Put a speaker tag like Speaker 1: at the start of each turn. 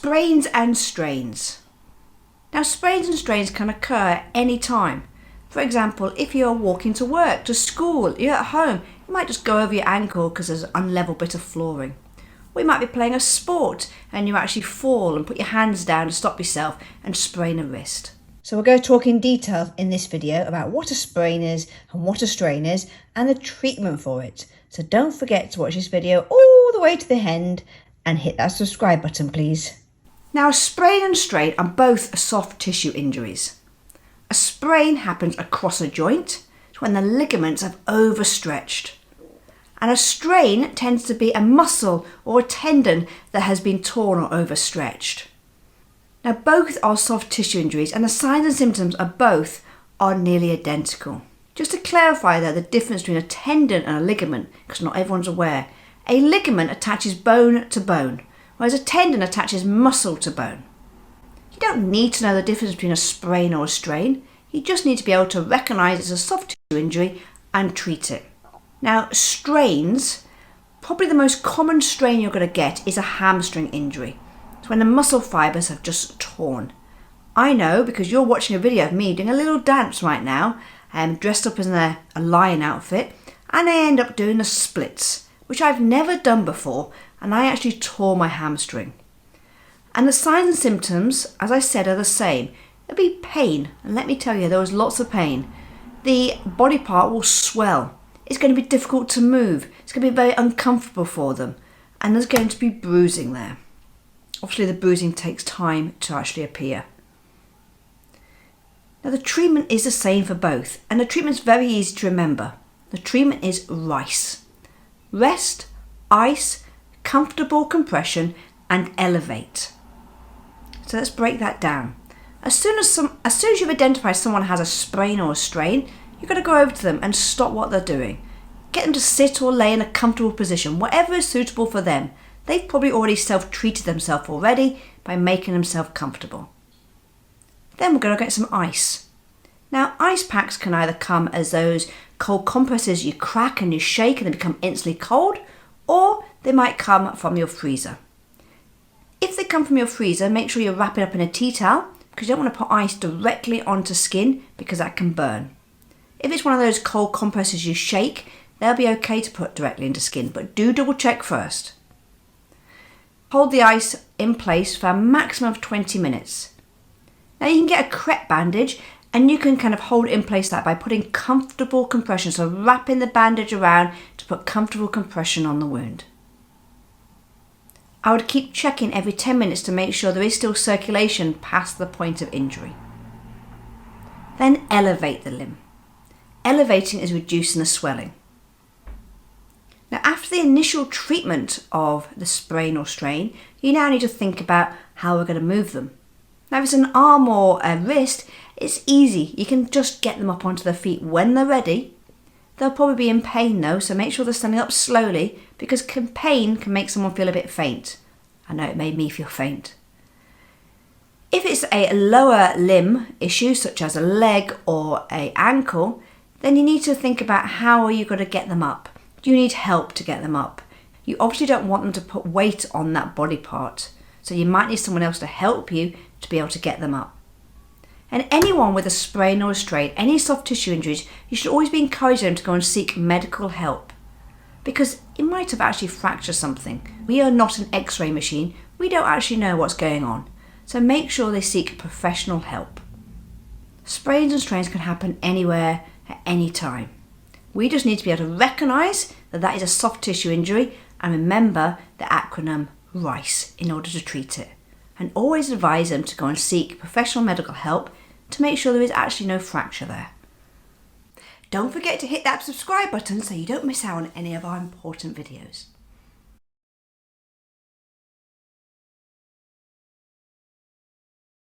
Speaker 1: Sprains and strains. Now, sprains and strains can occur at any time. For example, if you're walking to work, to school, you're at home, you might just go over your ankle because there's an unlevel bit of flooring. Or you might be playing a sport and you actually fall and put your hands down to stop yourself and sprain a wrist. So we're going to talk in detail in this video about what a sprain is and what a strain is and the treatment for it. So don't forget to watch this video all the way to the end and hit that subscribe button, please. Now, a sprain and strain are both soft tissue injuries. A sprain happens across a joint. It's when the ligaments have overstretched. And a strain tends to be a muscle or a tendon that has been torn or overstretched. Now, both are soft tissue injuries and the signs and symptoms of both are nearly identical. Just to clarify though, the difference between a tendon and a ligament, because not everyone's aware, a ligament attaches bone to bone, whereas a tendon attaches muscle to bone. You don't need to know the difference between a sprain or a strain. You just need to be able to recognise it's a soft tissue injury and treat it. Now, strains, probably the most common strain you're going to get is a hamstring injury. It's when the muscle fibres have just torn. I know because you're watching a video of me doing a little dance right now. I'm dressed up in a lion outfit and I end up doing the splits, which I've never done before, and I actually tore my hamstring. And the signs and symptoms, as I said, are the same. It'll be pain, and let me tell you, there was lots of pain. The body part will swell. It's going to be difficult to move. It's going to be very uncomfortable for them, and there's going to be bruising there. Obviously, the bruising takes time to actually appear. Now, the treatment is the same for both, and the treatment's very easy to remember. The treatment is R.I.C.E. Rest, ice, comfortable compression, and elevate. So let's break that down. As soon as you've identified someone has a sprain or a strain, you've got to go over to them and stop what they're doing. Get them to sit or lay in a comfortable position, whatever is suitable for them. They've probably already self-treated themselves already by making themselves comfortable. Then we're going to get some ice. Now, ice packs can either come as those cold compresses you crack and you shake and they become instantly cold, or they might come from your freezer. If they come from your freezer, make sure you wrap it up in a tea towel because you don't want to put ice directly onto skin because that can burn. If it's one of those cold compresses you shake, they'll be okay to put directly into skin, but do double check first. Hold the ice in place for a maximum of 20 minutes. Now you can get a crepe bandage and you can kind of hold it in place like by putting comfortable compression, so wrapping the bandage around to put comfortable compression on the wound. I would keep checking every 10 minutes to make sure there is still circulation past the point of injury. Then elevate the limb. Elevating is reducing the swelling. Now, after the initial treatment of the sprain or strain, you now need to think about how we're going to move them. Now, if it's an arm or a wrist, it's easy. You can just get them up onto their feet when they're ready. They'll probably be in pain though, so make sure they're standing up slowly because pain can make someone feel a bit faint. I know it made me feel faint. If it's a lower limb issue, such as a leg or an ankle, then you need to think about how are you going to get them up. Do you need help to get them up? You obviously don't want them to put weight on that body part, so you might need someone else to help you to be able to get them up. And anyone with a sprain or a strain, any soft tissue injuries, you should always be encouraging them to go and seek medical help because you might have actually fractured something. We are not an X-ray machine. We don't actually know what's going on. So make sure they seek professional help. Sprains and strains can happen anywhere at any time. We just need to be able to recognise that that is a soft tissue injury and remember the acronym R.I.C.E. in order to treat it. And always advise them to go and seek professional medical help to make sure there is actually no fracture there. Don't forget to hit that subscribe button so you don't miss out on any of our important videos.